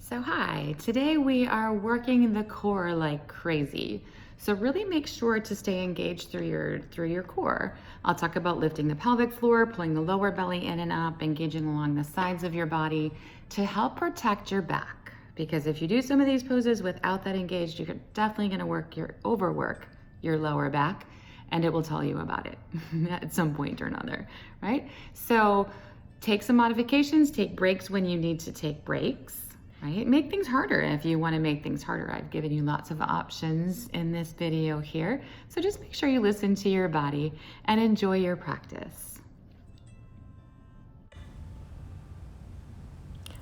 So hi, today we are working the core like crazy. So really make sure to stay engaged through your core. I'll talk about lifting the pelvic floor, pulling the lower belly in and up, engaging along the sides of your body to help protect your back. Because if you do some of these poses without that engaged, you're definitely going to overwork your lower back, and it will tell you about it at some point or another, right? So take some modifications, take breaks when you need to take breaks, right? Make things harder if you want to make things harder. I've given you lots of options in this video here. So just make sure you listen to your body and enjoy your practice.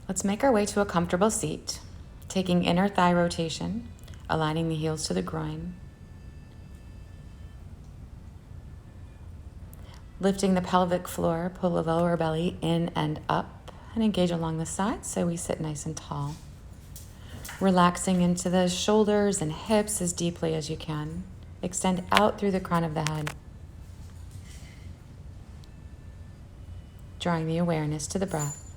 Let's make our way to a comfortable seat, taking inner thigh rotation, aligning the heels to the groin, lifting the pelvic floor, pull the lower belly in and up, and engage along the sides so we sit nice and tall. Relaxing into the shoulders and hips as deeply as you can. Extend out through the crown of the head. Drawing the awareness to the breath.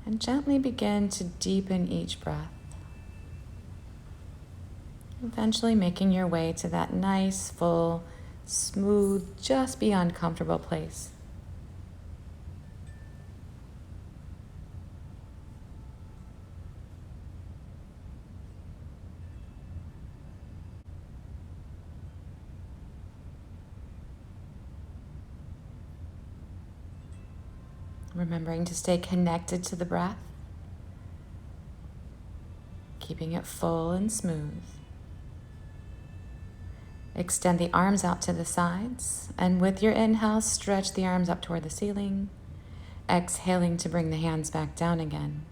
And gently begin to deepen each breath. Eventually making your way to that nice, full, smooth, just beyond comfortable place. Remembering to stay connected to the breath, keeping it full and smooth. Extend the arms out to the sides, and with your inhale, stretch the arms up toward the ceiling, exhaling to bring the hands back down again.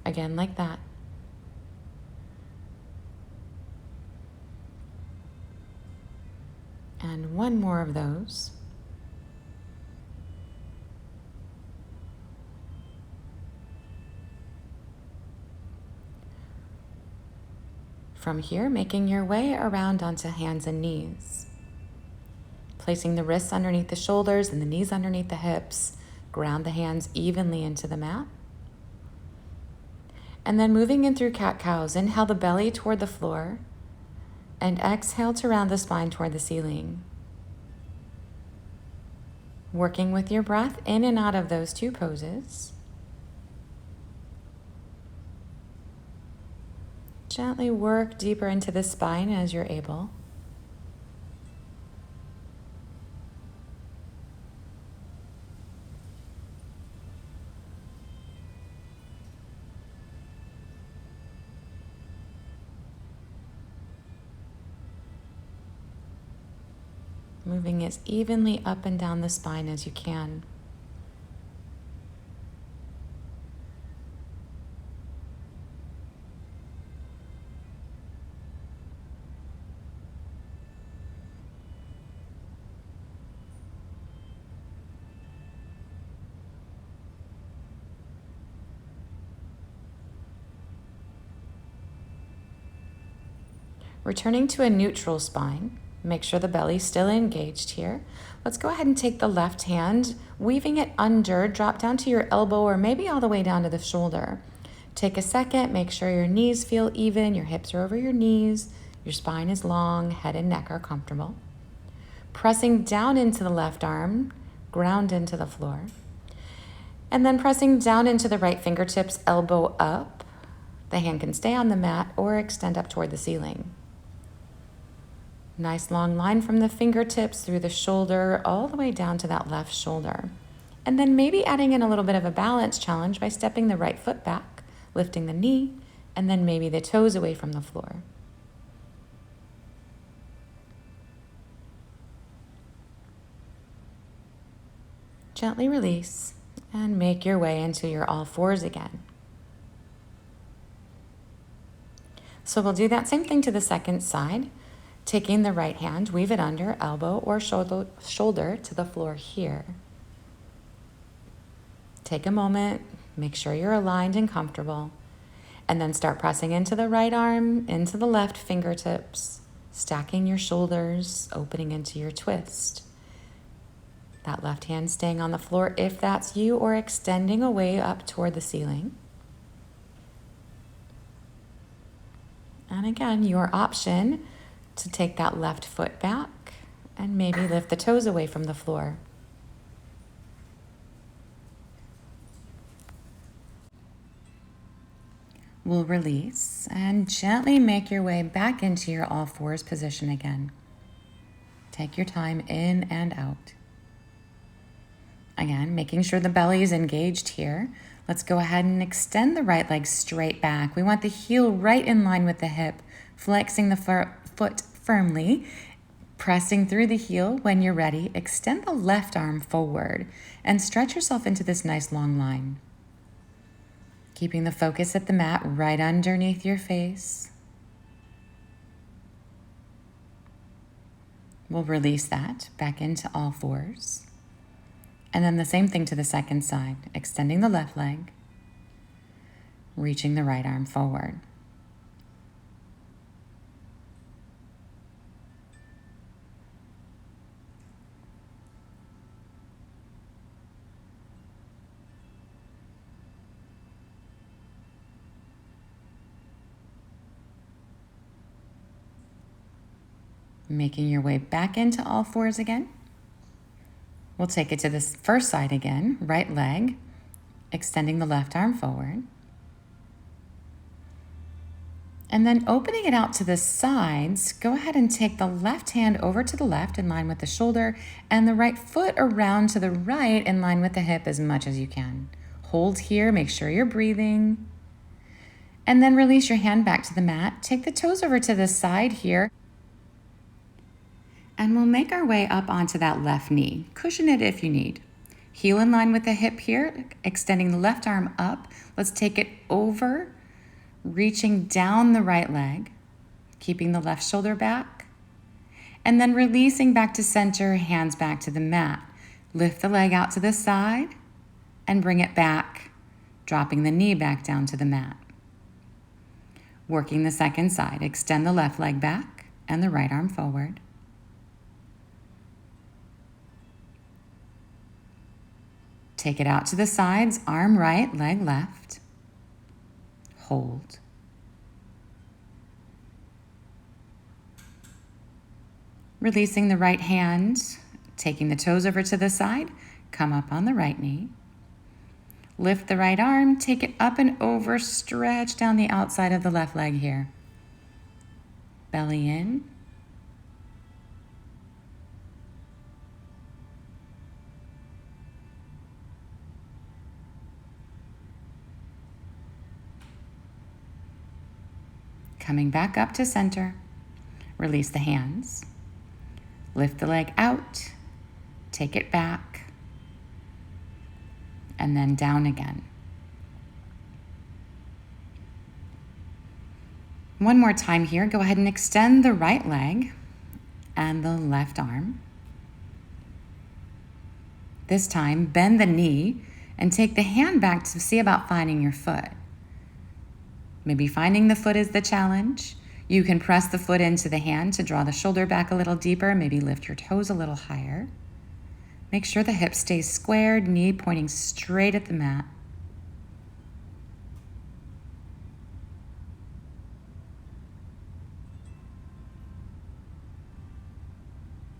Again, like that. And one more of those. From here, making your way around onto hands and knees. Placing the wrists underneath the shoulders and the knees underneath the hips. Ground the hands evenly into the mat. And then moving in through cat-cows, inhale the belly toward the floor and exhale to round the spine toward the ceiling. Working with your breath in and out of those two poses. Gently work deeper into the spine as you're able. Moving as evenly up and down the spine as you can. Returning to a neutral spine. Make sure the belly's still engaged here. Let's go ahead and take the left hand, weaving it under, drop down to your elbow or maybe all the way down to the shoulder. Take a second, make sure your knees feel even, your hips are over your knees, your spine is long, head and neck are comfortable. Pressing down into the left arm, ground into the floor. And then pressing down into the right fingertips, elbow up. The hand can stay on the mat or extend up toward the ceiling. Nice long line from the fingertips through the shoulder all the way down to that left shoulder. And then maybe adding in a little bit of a balance challenge by stepping the right foot back, lifting the knee, and then maybe the toes away from the floor. Gently release and make your way into your all fours again. So we'll do that same thing to the second side. Taking the right hand, weave it under, elbow or shoulder to the floor here. Take a moment, make sure you're aligned and comfortable, and then start pressing into the right arm, into the left fingertips, stacking your shoulders, opening into your twist. That left hand staying on the floor if that's you, or extending away up toward the ceiling. And again, your option to take that left foot back and maybe lift the toes away from the floor. We'll release and gently make your way back into your all fours position again. Take your time in and out. Again, making sure the belly is engaged here. Let's go ahead and extend the right leg straight back. We want the heel right in line with the hip, flexing the foot firmly, pressing through the heel. When you're ready, extend the left arm forward and stretch yourself into this nice long line. Keeping the focus at the mat right underneath your face. We'll release that back into all fours. And then the same thing to the second side, extending the left leg, reaching the right arm forward. Making your way back into all fours again. We'll take it to this first side again, right leg, extending the left arm forward. And then opening it out to the sides, go ahead and take the left hand over to the left in line with the shoulder and the right foot around to the right in line with the hip as much as you can. Hold here, make sure you're breathing. And then release your hand back to the mat. Take the toes over to the side here. And we'll make our way up onto that left knee. Cushion it if you need. Heel in line with the hip here, extending the left arm up. Let's take it over, reaching down the right leg, keeping the left shoulder back, and then releasing back to center, hands back to the mat. Lift the leg out to the side and bring it back, dropping the knee back down to the mat. Working the second side, extend the left leg back and the right arm forward. Take it out to the sides, arm right, leg left. Hold. Releasing the right hand, taking the toes over to the side, come up on the right knee. Lift the right arm, take it up and over, stretch down the outside of the left leg here. Belly in. Coming back up to center, release the hands, lift the leg out, take it back, and then down again. One more time here, go ahead and extend the right leg and the left arm. This time, bend the knee and take the hand back to see about finding your foot. Maybe finding the foot is the challenge. You can press the foot into the hand to draw the shoulder back a little deeper, maybe lift your toes a little higher. Make sure the hip stays squared, knee pointing straight at the mat.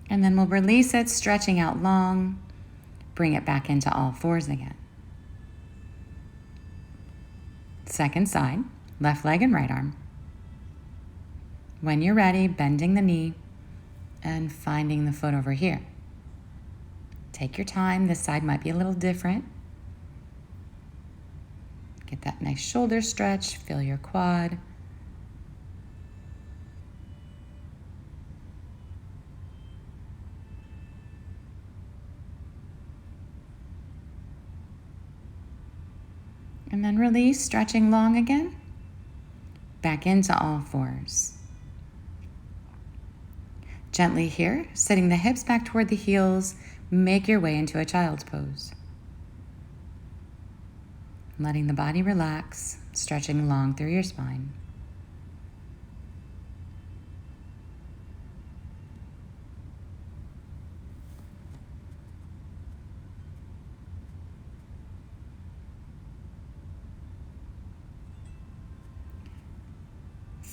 And then we'll release it, stretching out long, bring it back into all fours again. Second side. Left leg and right arm. When you're ready, bending the knee and finding the foot over here. Take your time. This side might be a little different. Get that nice shoulder stretch. Feel your quad. And then release, stretching long again. Back into all fours. Gently here, sitting the hips back toward the heels, make your way into a child's pose. Letting the body relax, stretching long through your spine.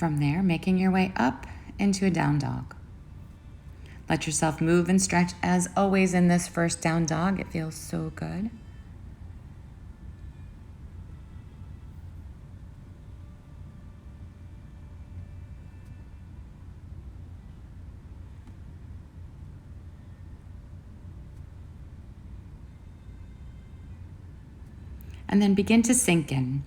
From there, making your way up into a down dog. Let yourself move and stretch as always in this first down dog. It feels so good. And then begin to sink in.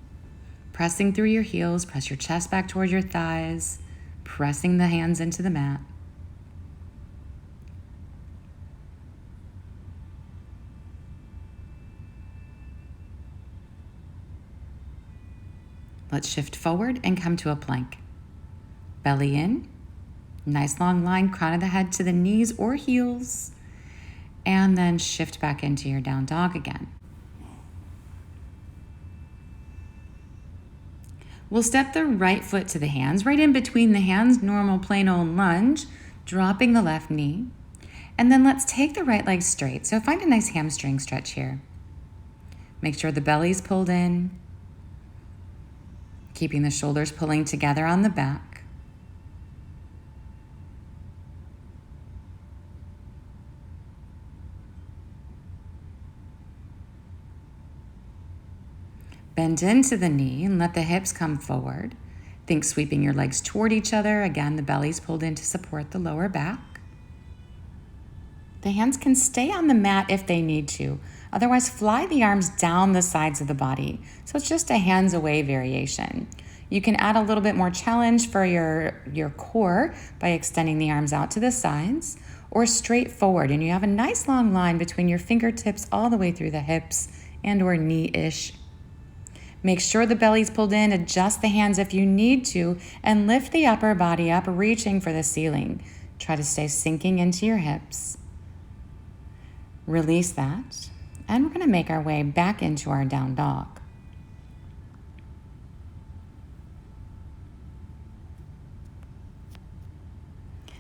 Pressing through your heels, press your chest back toward your thighs, pressing the hands into the mat. Let's shift forward and come to a plank. Belly in, nice long line, crown of the head to the knees or heels, and then shift back into your down dog again. We'll step the right foot to the hands, right in between the hands, normal plain old lunge, dropping the left knee. And then let's take the right leg straight. So find a nice hamstring stretch here. Make sure the belly's pulled in, keeping the shoulders pulling together on the back. Bend into the knee and let the hips come forward. Think sweeping your legs toward each other. Again, the belly's pulled in to support the lower back. The hands can stay on the mat if they need to. Otherwise, fly the arms down the sides of the body. So it's just a hands away variation. You can add a little bit more challenge for your core by extending the arms out to the sides or straight forward. And you have a nice long line between your fingertips all the way through the hips and or knee-ish. Make sure the belly's pulled in, adjust the hands if you need to, and lift the upper body up, reaching for the ceiling. Try to stay sinking into your hips. Release that, and we're going to make our way back into our down dog.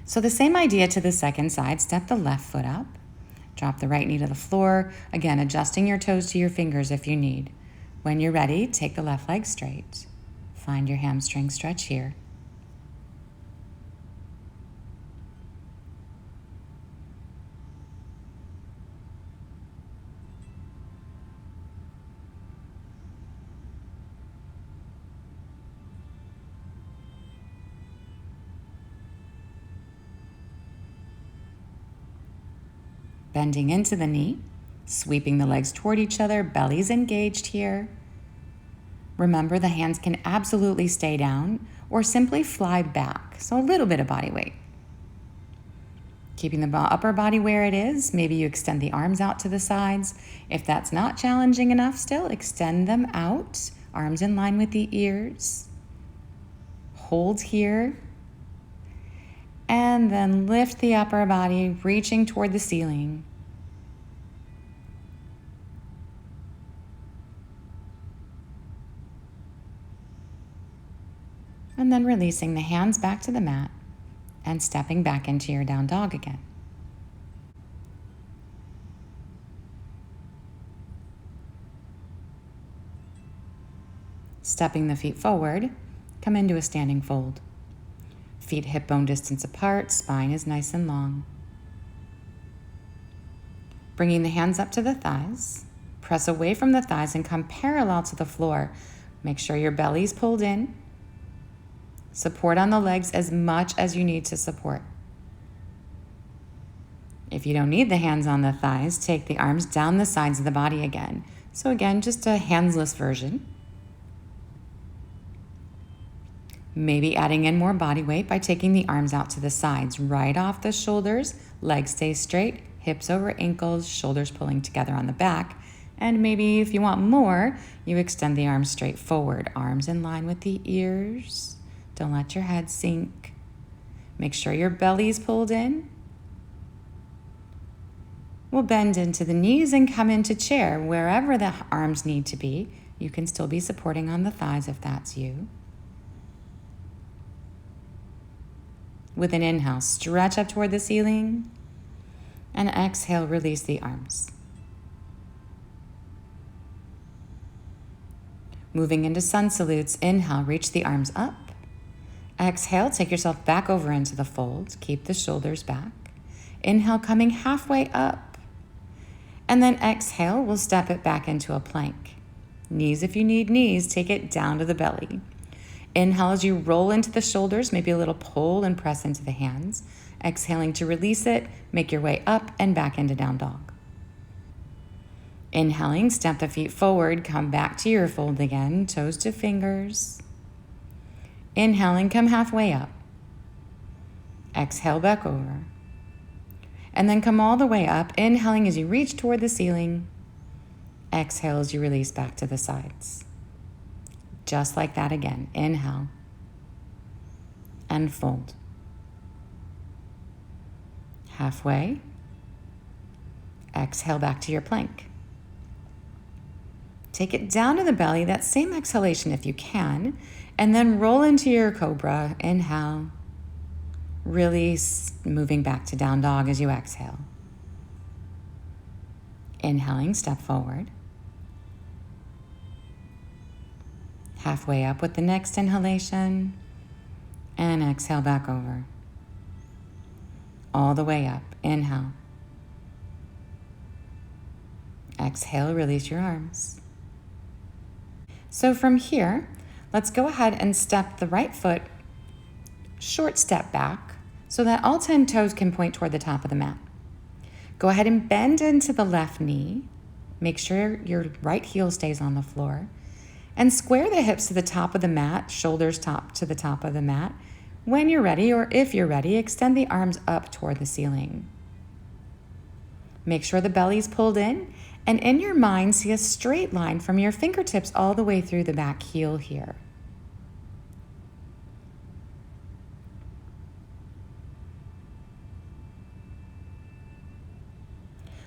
So the same idea to the second side. Step the left foot up, drop the right knee to the floor. Again, adjusting your toes to your fingers if you need. When you're ready, take the left leg straight. Find your hamstring stretch here. Bending into the knee, sweeping the legs toward each other, belly's engaged here. Remember, the hands can absolutely stay down or simply fly back, so a little bit of body weight. Keeping the upper body where it is, maybe you extend the arms out to the sides. If that's not challenging enough still, extend them out, arms in line with the ears. Hold here. And then lift the upper body, reaching toward the ceiling. And then releasing the hands back to the mat and stepping back into your down dog again. Stepping the feet forward, come into a standing fold. Feet hip bone distance apart, spine is nice and long. Bringing the hands up to the thighs, press away from the thighs and come parallel to the floor. Make sure your belly's pulled in. Support on the legs as much as you need to support. If you don't need the hands on the thighs, take the arms down the sides of the body again. So again, just a handless version. Maybe adding in more body weight by taking the arms out to the sides, right off the shoulders, legs stay straight, hips over ankles, shoulders pulling together on the back. And maybe if you want more, you extend the arms straight forward, arms in line with the ears. Don't let your head sink. Make sure your belly's pulled in. We'll bend into the knees and come into chair. Wherever the arms need to be, you can still be supporting on the thighs if that's you. With an inhale, stretch up toward the ceiling. And exhale, release the arms. Moving into sun salutes, inhale, reach the arms up. Exhale, take yourself back over into the fold. Keep the shoulders back. Inhale, coming halfway up. And then exhale, we'll step it back into a plank. Knees, if you need knees, take it down to the belly. Inhale as you roll into the shoulders, maybe a little pull and press into the hands. Exhaling to release it, make your way up and back into down dog. Inhaling, step the feet forward, come back to your fold again, toes to fingers. Inhaling, come halfway up. Exhale back over. And then come all the way up, inhaling as you reach toward the ceiling. Exhale as you release back to the sides. Just like that again. Inhale and fold. Halfway. Exhale back to your plank. Take it down to the belly, that same exhalation if you can, and then roll into your cobra. Inhale. Release, moving back to down dog as you exhale. Inhaling, step forward. Halfway up with the next inhalation, and exhale back over. All the way up. Inhale. Exhale, release your arms. So from here, let's go ahead and step the right foot, short step back, so that all 10 toes can point toward the top of the mat. Go ahead and bend into the left knee. Make sure your right heel stays on the floor. And square the hips to the top of the mat, shoulders top to the top of the mat. When you're ready, or if you're ready, extend the arms up toward the ceiling. Make sure the belly's pulled in, and in your mind, see a straight line from your fingertips all the way through the back heel here.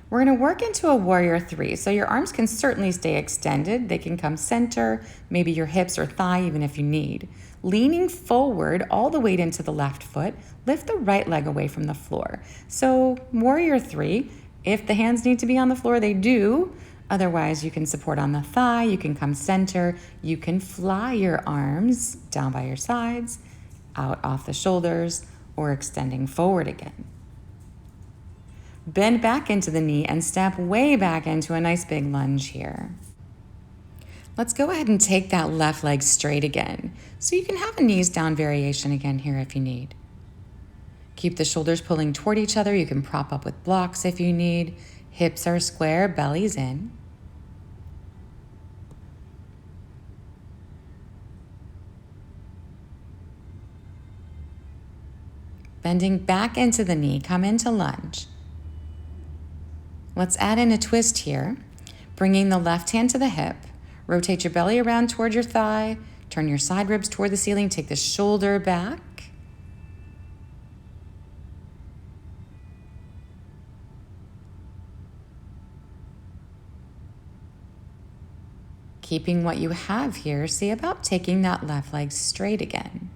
We're going to work into a warrior three, so your arms can certainly stay extended. They can come center, maybe your hips or thigh, even if you need. Leaning forward, all the weight into the left foot, lift the right leg away from the floor. So warrior three, if the hands need to be on the floor, they do. Otherwise, you can support on the thigh, you can come center, you can fly your arms down by your sides, out off the shoulders, or extending forward again. Bend back into the knee and step way back into a nice big lunge here. Let's go ahead and take that left leg straight again. So you can have a knees down variation again here if you need. Keep the shoulders pulling toward each other. You can prop up with blocks if you need. Hips are square, belly's in. Bending back into the knee, come into lunge. Let's add in a twist here, bringing the left hand to the hip. Rotate your belly around toward your thigh. Turn your side ribs toward the ceiling. Take the shoulder back. Keeping what you have here, see about taking that left leg straight again.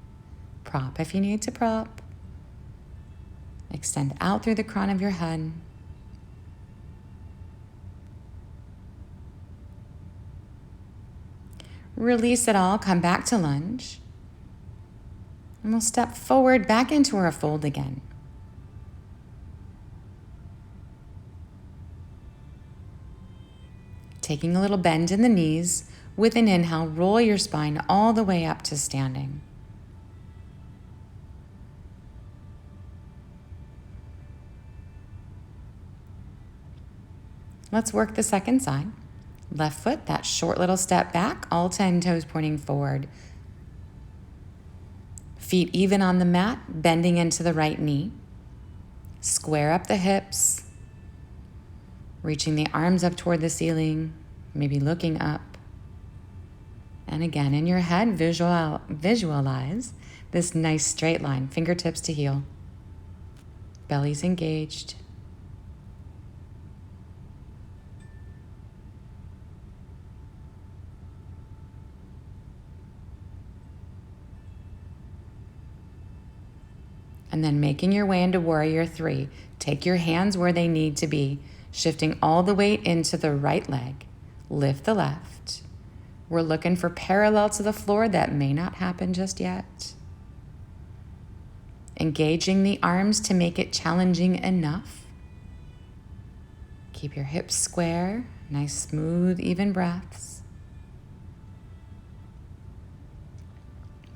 Prop if you need to prop. Extend out through the crown of your head. Release it all, come back to lunge. And we'll step forward back into our fold again. Taking a little bend in the knees, with an inhale, roll your spine all the way up to standing. Let's work the second side. Left foot, that short little step back, all 10 toes pointing forward. Feet even on the mat, bending into the right knee. Square up the hips, reaching the arms up toward the ceiling, maybe looking up. And again, in your head, visualize this nice straight line, fingertips to heel. Belly's engaged. And then making your way into warrior three. Take your hands where they need to be, shifting all the weight into the right leg. Lift the left. We're looking for parallel to the floor. That may not happen just yet. Engaging the arms to make it challenging enough. Keep your hips square, nice, smooth, even breaths.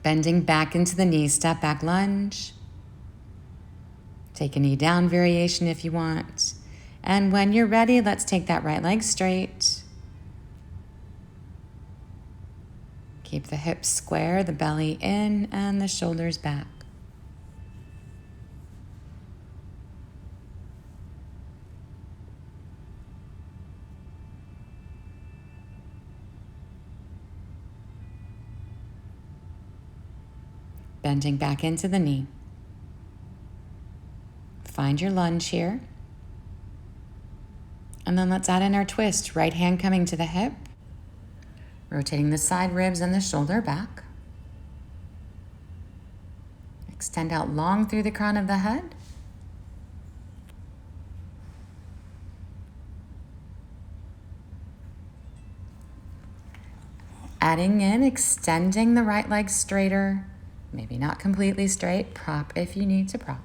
Bending back into the knees, step back lunge. Take a knee down variation if you want. And when you're ready, let's take that right leg straight. Keep the hips square, the belly in, and the shoulders back. Bending back into the knee. Find your lunge here. And then let's add in our twist. Right hand coming to the hip. Rotating the side ribs and the shoulder back. Extend out long through the crown of the head. Adding in, extending the right leg straighter. Maybe not completely straight. Prop if you need to prop.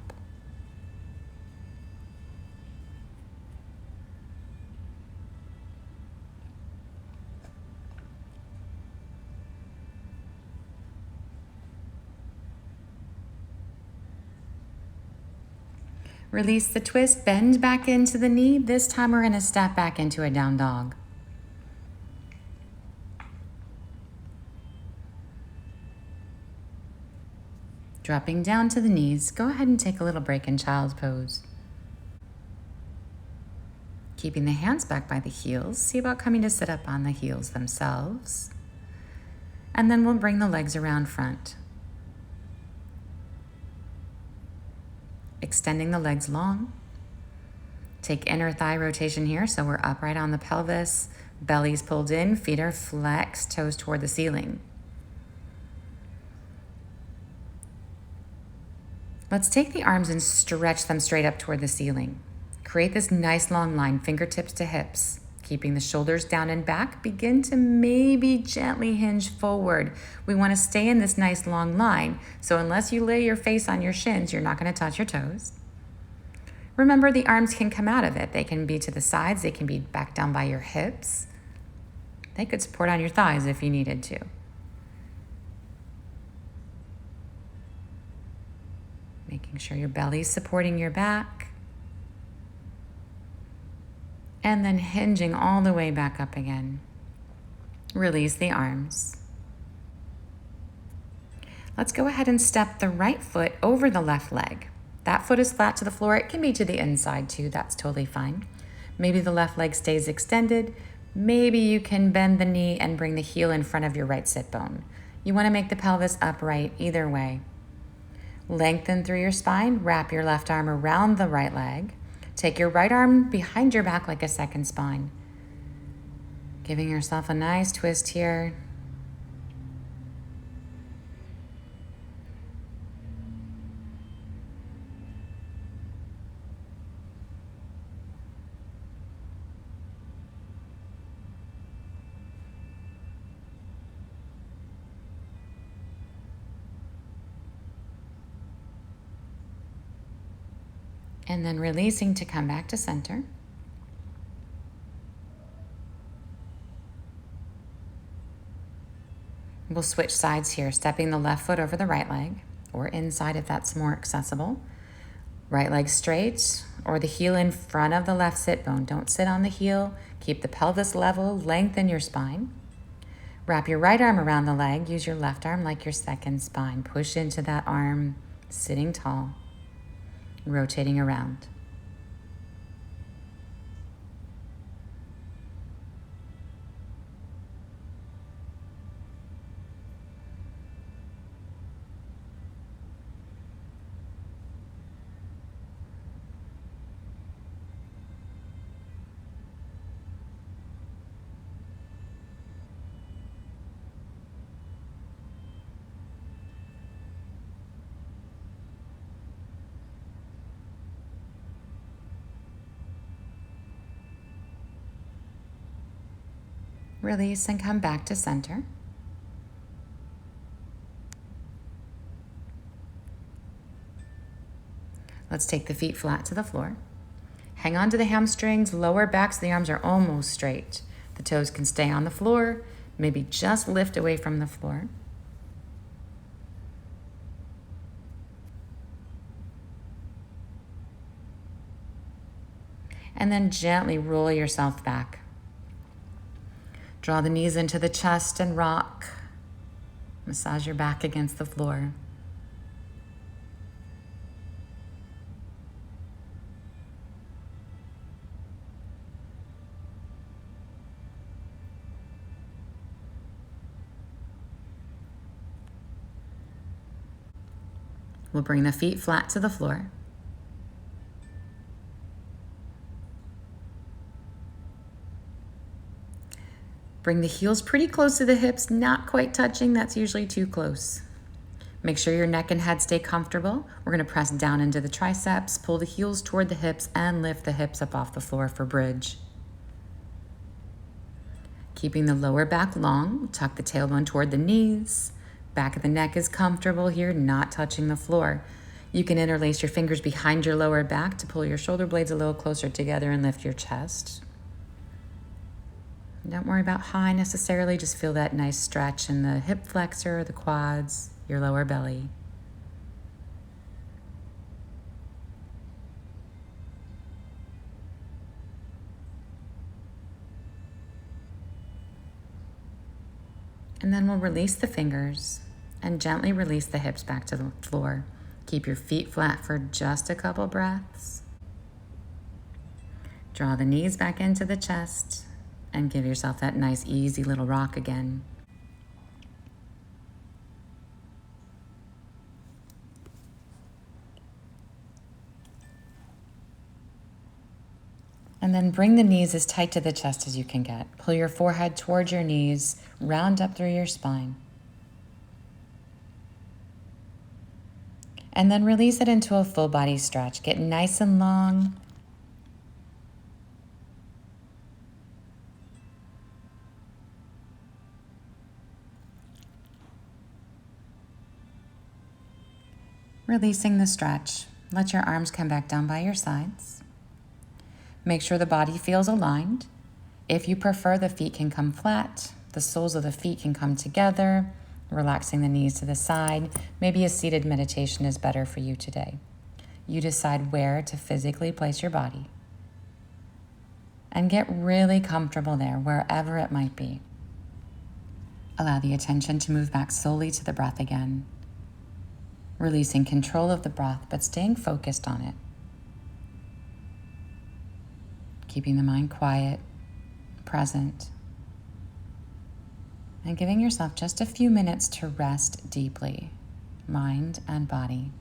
Release the twist, bend back into the knee. This time we're going to step back into a down dog. Dropping down to the knees, go ahead and take a little break in child's pose. Keeping the hands back by the heels, see about coming to sit up on the heels themselves. And then we'll bring the legs around front. Extending the legs long. Take inner thigh rotation here, so we're upright on the pelvis, belly's pulled in, feet are flexed, toes toward the ceiling. Let's take the arms and stretch them straight up toward the ceiling. Create this nice long line, fingertips to hips. Keeping the shoulders down and back, begin to maybe gently hinge forward. We want to stay in this nice long line, so unless you lay your face on your shins, you're not going to touch your toes. Remember, the arms can come out of it. They can be to the sides, they can be back down by your hips. They could support on your thighs if you needed to. Making sure your belly's supporting your back. And then hinging all the way back up again. Release the arms. Let's go ahead and step the right foot over the left leg. That foot is flat to the floor. It can be to the inside too. That's totally fine. Maybe the left leg stays extended. Maybe you can bend the knee and bring the heel in front of your right sit bone. You want to make the pelvis upright either way. Lengthen through your spine. Wrap your left arm around the right leg. Take your right arm behind your back like a second spine. Giving yourself a nice twist here. And then releasing to come back to center. We'll switch sides here, stepping the left foot over the right leg, or inside if that's more accessible. Right leg straight, or the heel in front of the left sit bone. Don't sit on the heel. Keep the pelvis level, lengthen your spine. Wrap your right arm around the leg. Use your left arm like your second spine. Push into that arm, sitting tall. Rotating around. Release and come back to center. Let's take the feet flat to the floor. Hang on to the hamstrings, lower back so the arms are almost straight. The toes can stay on the floor, maybe just lift away from the floor. And then gently roll yourself back. Draw the knees into the chest and rock. Massage your back against the floor. We'll bring the feet flat to the floor. Bring the heels pretty close to the hips, not quite touching. That's usually too close. Make sure your neck and head stay comfortable. We're going to press down into the triceps, pull the heels toward the hips, and lift the hips up off the floor for bridge. Keeping the lower back long, tuck the tailbone toward the knees. Back of the neck is comfortable here, not touching the floor. You can interlace your fingers behind your lower back to pull your shoulder blades a little closer together and lift your chest. Don't worry about high necessarily, just feel that nice stretch in the hip flexor, the quads, your lower belly. And then we'll release the fingers and gently release the hips back to the floor. Keep your feet flat for just a couple breaths. Draw the knees back into the chest and give yourself that nice, easy little rock again. And then bring the knees as tight to the chest as you can get. Pull your forehead towards your knees, round up through your spine. And then release it into a full body stretch. Get nice and long. Releasing the stretch. Let your arms come back down by your sides. Make sure the body feels aligned. If you prefer, the feet can come flat. The soles of the feet can come together, relaxing the knees to the side. Maybe a seated meditation is better for you today. You decide where to physically place your body. And get really comfortable there, wherever it might be. Allow the attention to move back slowly to the breath again. Releasing control of the breath, but staying focused on it. Keeping the mind quiet, present, and giving yourself just a few minutes to rest deeply, mind and body.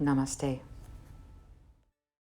Namaste.